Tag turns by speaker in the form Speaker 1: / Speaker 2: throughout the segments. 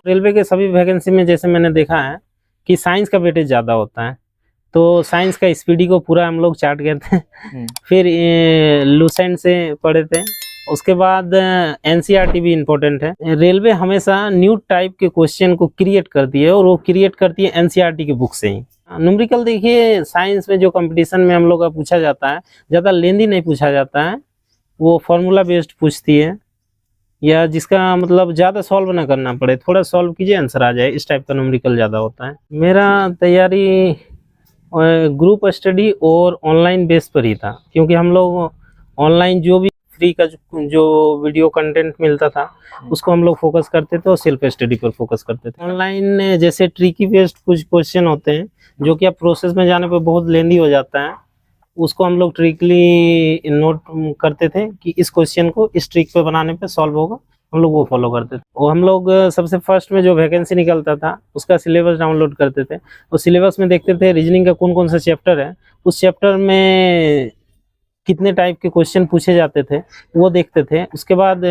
Speaker 1: Railway के सभी vacancy में जैसे मैंने देखा है कि साइंस का वेटेज ज़्यादा होता है, तो साइंस का स्पीडी को पूरा हम लोग चार्ट गए थे। फिर लूसेंट से पढ़े थे। उसके बाद एनसीईआरटी भी इम्पोर्टेंट है। रेलवे हमेशा न्यू टाइप के क्वेश्चन को क्रिएट करती है और वो क्रिएट करती है एनसीईआरटी की बुक से ही। न्यूमेरिकल देखिए, साइंस में जो कंपटीशन में हम लोग का पूछा जाता है, ज़्यादा लेंदी नहीं पूछा जाता है, वो फार्मूला बेस्ड पूछती है, या जिसका मतलब ज़्यादा सॉल्व ना करना पड़े, थोड़ा सॉल्व कीजिए आंसर आ जाए, इस टाइप का न्यूमेरिकल ज़्यादा होता है। मेरा तैयारी ग्रुप स्टडी और ऑनलाइन बेस पर ही था, क्योंकि हम लोग ऑनलाइन जो भी फ्री का जो वीडियो कंटेंट मिलता था उसको हम लोग फोकस करते थे और सेल्फ स्टडी पर फोकस करते थे। ऑनलाइन जैसे ट्रिकी बेस्ड कुछ क्वेश्चन होते हैं जो कि आप प्रोसेस में जाने पर बहुत लेंदी हो जाता है, उसको हम लोग ट्रिकली नोट करते थे कि इस क्वेश्चन को इस ट्रिक पे बनाने पे सॉल्व होगा, हम लोग वो फॉलो करते थे। और हम लोग सबसे फर्स्ट में जो वैकेंसी निकलता था उसका सिलेबस डाउनलोड करते थे और सिलेबस में देखते थे रीजनिंग का कौन कौन सा चैप्टर है, उस चैप्टर में कितने टाइप के क्वेश्चन पूछे जाते थे वो देखते थे। उसके बाद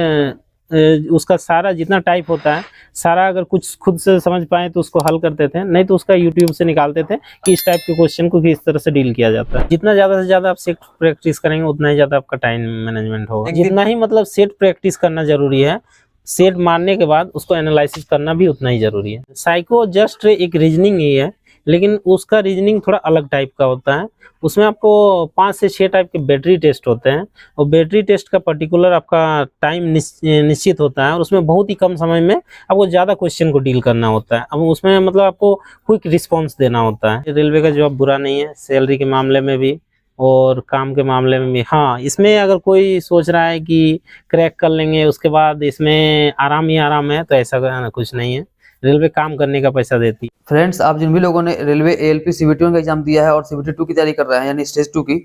Speaker 1: उसका सारा जितना टाइप होता है सारा अगर कुछ खुद से समझ पाए तो उसको हल करते थे, नहीं तो उसका यूट्यूब से निकालते थे कि इस टाइप के क्वेश्चन को किस तरह से डील किया जाता है। जितना ज़्यादा से ज़्यादा आप सेट प्रैक्टिस करेंगे उतना ही ज़्यादा आपका टाइम मैनेजमेंट होगा। जितना ही मतलब सेट प्रैक्टिस करना जरूरी है, सेट मारने के बाद उसको एनालिसिस करना भी उतना ही जरूरी है। साइको जस्ट एक रीजनिंग ही है, लेकिन उसका रीजनिंग थोड़ा अलग टाइप का होता है। उसमें आपको 5 से 6 टाइप के बैटरी टेस्ट होते हैं और बैटरी टेस्ट का पर्टिकुलर आपका टाइम निश्चित होता है और उसमें बहुत ही कम समय में आपको ज़्यादा क्वेश्चन को डील करना होता है। अब उसमें मतलब आपको क्विक रिस्पॉन्स देना होता है। रेलवे का जॉब बुरा नहीं है, सैलरी के मामले में भी और काम के मामले में भी। हाँ, इसमें अगर कोई सोच रहा है कि क्रैक कर लेंगे उसके बाद इसमें आराम ही आराम है, तो ऐसा कुछ नहीं है। रेलवे काम करने का पैसा देती है।
Speaker 2: फ्रेंड्स, आप जिन भी लोगों ने रेलवे एएलपी सीबीटी 1 का एग्जाम दिया है और सीबीटी 2 की तैयारी कर रहे हैं यानी स्टेज 2 की,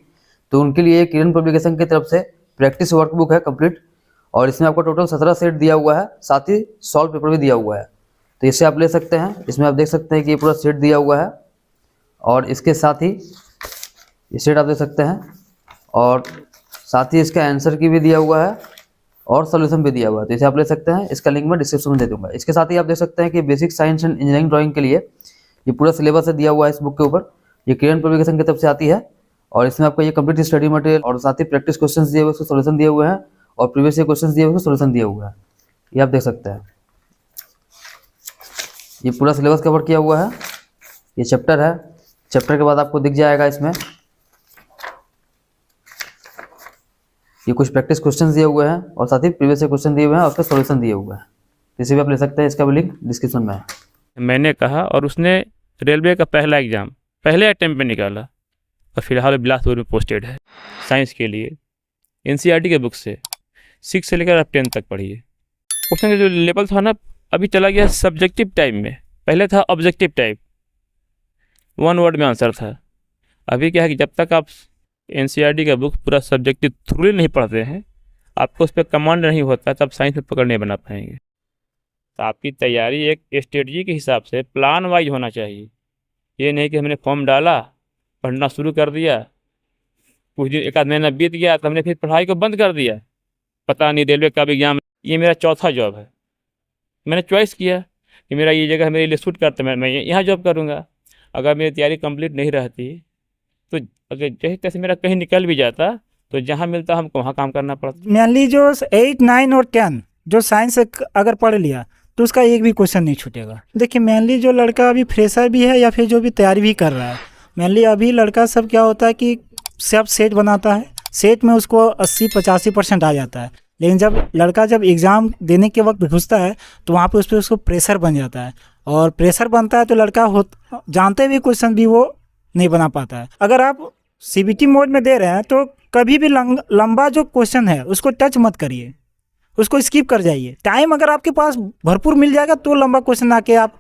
Speaker 2: तो उनके लिए किरण पब्लिकेशन की तरफ से प्रैक्टिस वर्कबुक है कंप्लीट, और इसमें आपको टोटल 17 सेट दिया हुआ है, साथ ही सॉल्व पेपर भी दिया हुआ है। तो इसे आप ले सकते हैं। इसमें आप देख सकते हैं कि ये पूरा सेट दिया हुआ है और इसके साथ ही ये सेट आप देख सकते हैं, और साथ ही इसका आंसर की भी दिया हुआ है और सोल्यूशन भी दिया हुआ है। तो इसे आप ले सकते हैं, इसका लिंक मैं डिस्क्रिप्शन में दे दूंगा। इसके साथ ही आप देख सकते हैं कि basic science and engineering drawing के लिए ये पूरा सिलेबस दिया हुआ है इस बुक के ऊपर। ये किरण पब्लिकेशन की तरफ से आती है और इसमें आपको ये कंप्लीट स्टडी मटेरियल और साथ ही प्रैक्टिस क्वेश्चन दिए हुए, उसके सोल्यूशन दिए हुए हैं, और प्रीवियस ईयर क्वेश्चन दिए हुए, उसके सोल्यूशन दिए हुए हैं। ये आप देख सकते हैं, ये पूरा सिलेबस कवर किया हुआ है। ये चैप्टर है, चैप्टर के बाद आपको दिख जाएगा इसमें ये कुछ प्रैक्टिस क्वेश्चन दिए हुए हैं और साथ ही प्रीवियस ईयर क्वेश्चन दिए हुए हैं और उसके सॉल्यूशन दिए हुए हैं। इसे भी आप ले सकते हैं, इसका भी लिंक डिस्क्रिप्शन में है।
Speaker 3: मैंने कहा और उसने रेलवे का पहला एग्ज़ाम पहले अटेम्प्ट में निकाला और फिलहाल बिलासपुर में पोस्टेड है साइंस के लिए। एनसीईआरटी के बुक से 6 से लेकर आप 10 तक पढ़िए। उसने जो लेवल था ना, अभी चला गया सब्जेक्टिव टाइप में, पहले था ऑब्जेक्टिव टाइप, 1 वर्ड में आंसर था। अभी क्या है कि जब तक आप एनसीईआरटी का बुक पूरा सब्जेक्टिव थ्रूली नहीं पढ़ते हैं, आपको उस पर कमांड नहीं होता, तब साइंस में पकड़ नहीं बना पाएंगे। तो आपकी तैयारी एक स्ट्रेटजी के हिसाब से प्लान वाइज होना चाहिए। ये नहीं कि हमने फॉर्म डाला, पढ़ना शुरू कर दिया, कुछ दिन एक आध महीना बीत गया तो हमने फिर पढ़ाई को बंद कर दिया, पता नहीं रेलवे का भी एग्जाम। ये मेरा चौथा जॉब है, मैंने चॉइस किया कि मेरा ये जगह मेरे लिए सूट करता है, मैं यहाँ जॉब करूँगा। अगर मेरी तैयारी कंप्लीट नहीं रहती तो अगर जैसे तैसे मेरा कहीं निकल भी जाता तो जहाँ मिलता हमको वहाँ काम करना पड़ता।
Speaker 4: मेनली जो 8, 9 और 10 जो साइंस अगर पढ़ लिया तो उसका एक भी क्वेश्चन नहीं छूटेगा। देखिए, मेनली जो लड़का अभी फ्रेशर भी है या फिर जो भी तैयारी भी कर रहा है, मेनली अभी लड़का सब क्या होता है कि सब सेट बनाता है, सेट में उसको 80-85% आ जाता है, लेकिन जब लड़का जब एग्ज़ाम देने के वक्त घुसता है तो वहाँ पे उस पर उसको प्रेशर बन जाता है, और प्रेशर बनता है तो लड़का जानते हुए क्वेश्चन भी वो नहीं बना पाता है। अगर आप सीबीटी मोड में दे रहे हैं तो कभी भी लंबा जो क्वेश्चन है उसको टच मत करिए, उसको स्किप कर जाइए। टाइम अगर आपके पास भरपूर मिल जाएगा तो लंबा क्वेश्चन आके आप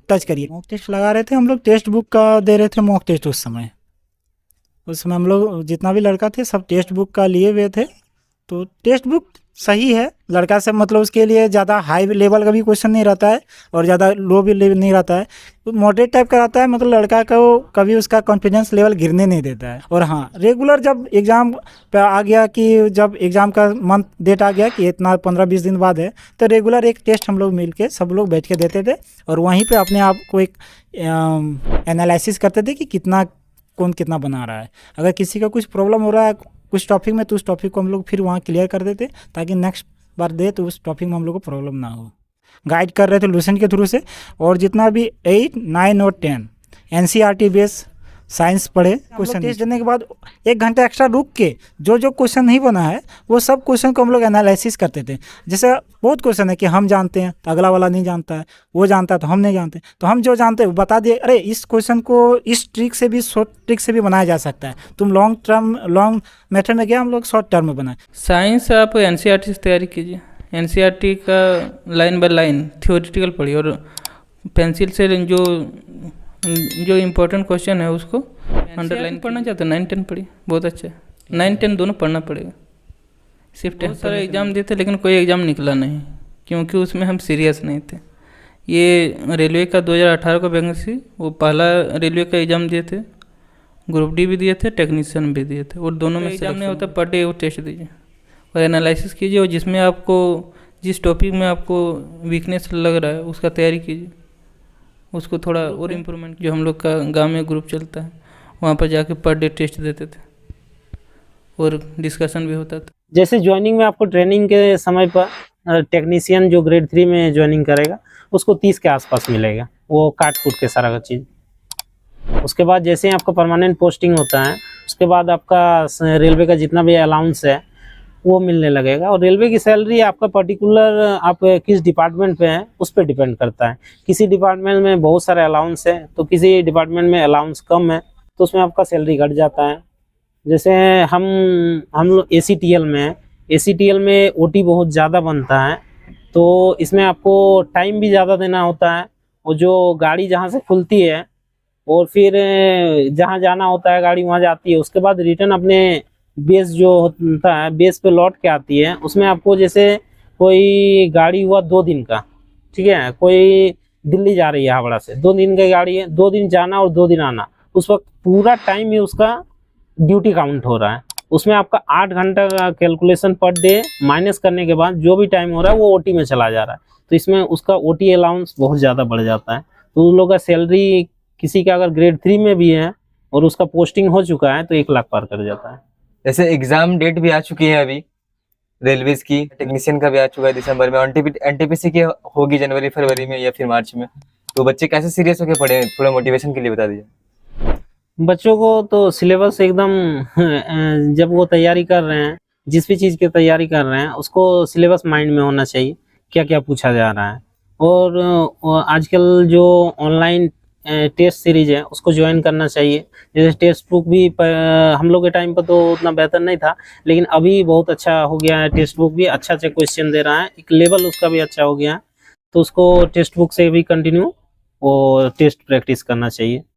Speaker 4: टच करिए। मॉक टेस्ट लगा रहे थे हम लोग, टेक्स्ट बुक का दे रहे थे मॉक टेस्ट। उस समय हम लोग जितना भी लड़का थे सब टेक्स्ट बुक का लिए हुए थे तो टेक्स्ट बुक सही है लड़का से, मतलब उसके लिए ज़्यादा हाई लेवल का भी क्वेश्चन नहीं रहता है और ज़्यादा लो भी लेवल नहीं रहता है, मॉडरेट टाइप का रहता है, मतलब लड़का को कभी उसका कॉन्फिडेंस लेवल गिरने नहीं देता है। और हाँ, रेगुलर जब एग्ज़ाम पे आ गया कि जब एग्ज़ाम का मंथ डेट आ गया कि इतना 15-20 दिन बाद है, तो रेगुलर एक टेस्ट हम लोग मिल के सब लोग बैठ के देते थे और वहीं पर अपने आप को एक एनालिसिस करते थे कि कितना कौन कितना बना रहा है। अगर किसी का कुछ प्रॉब्लम हो रहा है कुछ टॉपिक में, तो उस टॉपिक को हम लोग फिर वहाँ क्लियर कर देते ताकि नेक्स्ट बार दे तो उस टॉपिक में हम लोग को प्रॉब्लम ना हो। गाइड कर रहे थे लुसेंट के थ्रू से। और जितना भी 8, 9 और 10 NCERT बेस साइंस पढ़े, क्वेश्चन टेस्ट देने के बाद 1 घंटा एक्स्ट्रा रुक के जो जो क्वेश्चन नहीं बना है वो सब क्वेश्चन को हम लोग एनालिसिस करते थे। जैसे बहुत क्वेश्चन है कि हम जानते हैं तो अगला वाला नहीं जानता है, वो जानता है तो हम नहीं जानते, तो हम जो जानते हैं वो बता दिए, अरे इस क्वेश्चन को इस ट्रिक से भी, शॉर्ट ट्रिक से भी बनाया जा सकता है, तुम लॉन्ग मेथड में गया, हम लोग शॉर्ट टर्म में बनाए।
Speaker 5: साइंस आप NCERT से तैयारी कीजिए। NCERT का लाइन बाय लाइन थियोरेटिकल पढ़िए और पेंसिल से जो इम्पोर्टेंट क्वेश्चन है उसको अंडरलाइन पढ़ना चाहते हैं 9-10 पढ़िए, बहुत अच्छा है। 9-10 दोनों पढ़ना पड़ेगा। सिर्फ 10 सारे एग्ज़ाम देते लेकिन कोई एग्ज़ाम निकला नहीं, क्योंकि उसमें हम सीरियस नहीं थे। ये रेलवे का 2018 का वैकेंसी, वो पहला रेलवे का एग्ज़ाम दिए थे, ग्रुप डी भी दिए थे, टेक्नीशियन भी दिए थे, और दोनों में एग्ज़ाम नहीं होता पर डे वो टेस्ट दीजिए और एनालिसिस कीजिए, और जिसमें आपको जिस टॉपिक में आपको वीकनेस लग रहा है उसका तैयारी कीजिए, उसको थोड़ा और इम्प्रूवमेंट। जो हम लोग का गांव में ग्रुप चलता है वहाँ पर जाके पर डे टेस्ट देते थे और डिस्कशन भी होता था।
Speaker 1: जैसे ज्वाइनिंग में आपको ट्रेनिंग के समय पर टेक्नीशियन जो ग्रेड 3 में ज्वाइनिंग करेगा उसको 30 के आसपास मिलेगा, वो काट कूट के सारा चीज़। उसके बाद जैसे ही आपका परमानेंट पोस्टिंग होता है उसके बाद आपका रेलवे का जितना भी अलाउंस है वो मिलने लगेगा। और रेलवे की सैलरी आपका पर्टिकुलर आप किस डिपार्टमेंट पे हैं उस पर डिपेंड करता है। किसी डिपार्टमेंट में बहुत सारे अलाउंस है तो किसी डिपार्टमेंट में अलाउंस कम है तो उसमें आपका सैलरी घट जाता है। जैसे हम लोग ACTL में हैं, ACTL में OT बहुत ज़्यादा बनता है तो इसमें आपको टाइम भी ज़्यादा देना होता है, और जो गाड़ी जहाँ से खुलती है और फिर जहाँ जाना होता है गाड़ी वहाँ जाती है, उसके बाद रिटर्न अपने बेस जो होता है बेस पे लौट के आती है। उसमें आपको जैसे कोई गाड़ी हुआ 2 दिन का, ठीक है, कोई दिल्ली जा रही है हावड़ा से, 2 दिन की गाड़ी है, 2 दिन जाना और 2 दिन आना, उस वक्त पूरा टाइम ही उसका ड्यूटी काउंट हो रहा है। उसमें आपका 8 घंटा का कैलकुलेशन पर डे माइनस करने के बाद जो भी टाइम हो रहा है वो OT में चला जा रहा है, तो इसमें उसका OT अलाउंस बहुत ज़्यादा बढ़ जाता है। तो उन लोगों का सैलरी किसी का अगर ग्रेड 3 में भी है और उसका पोस्टिंग हो चुका है तो 1 लाख पार कर जाता है।
Speaker 6: जैसे एग्जाम डेट भी आ चुकी है अभी, रेलवेज की, टेक्नीशियन का भी आ चुका है दिसंबर में, NTPC की होगी जनवरी फरवरी में या फिर मार्च में, तो बच्चे कैसे सीरियस होकर पढ़े, थोड़ा मोटिवेशन के लिए बता दीजिए।
Speaker 1: बच्चों को तो सिलेबस एकदम जब वो तैयारी कर रहे हैं, जिस भी चीज़ की तैयारी कर रहे हैं उसको सिलेबस माइंड में होना चाहिए, क्या क्या पूछा जा रहा है। और आजकल जो ऑनलाइन टेस्ट सीरीज है उसको ज्वाइन करना चाहिए। जैसे टेक्स्ट बुक भी हम लोग के टाइम पर तो उतना बेहतर नहीं था, लेकिन अभी बहुत अच्छा हो गया है। टेक्स्ट बुक भी अच्छा क्वेश्चन दे रहा है, एक लेवल उसका भी अच्छा हो गया है, तो उसको टेक्स्ट बुक से भी कंटिन्यू वो टेस्ट प्रैक्टिस करना चाहिए।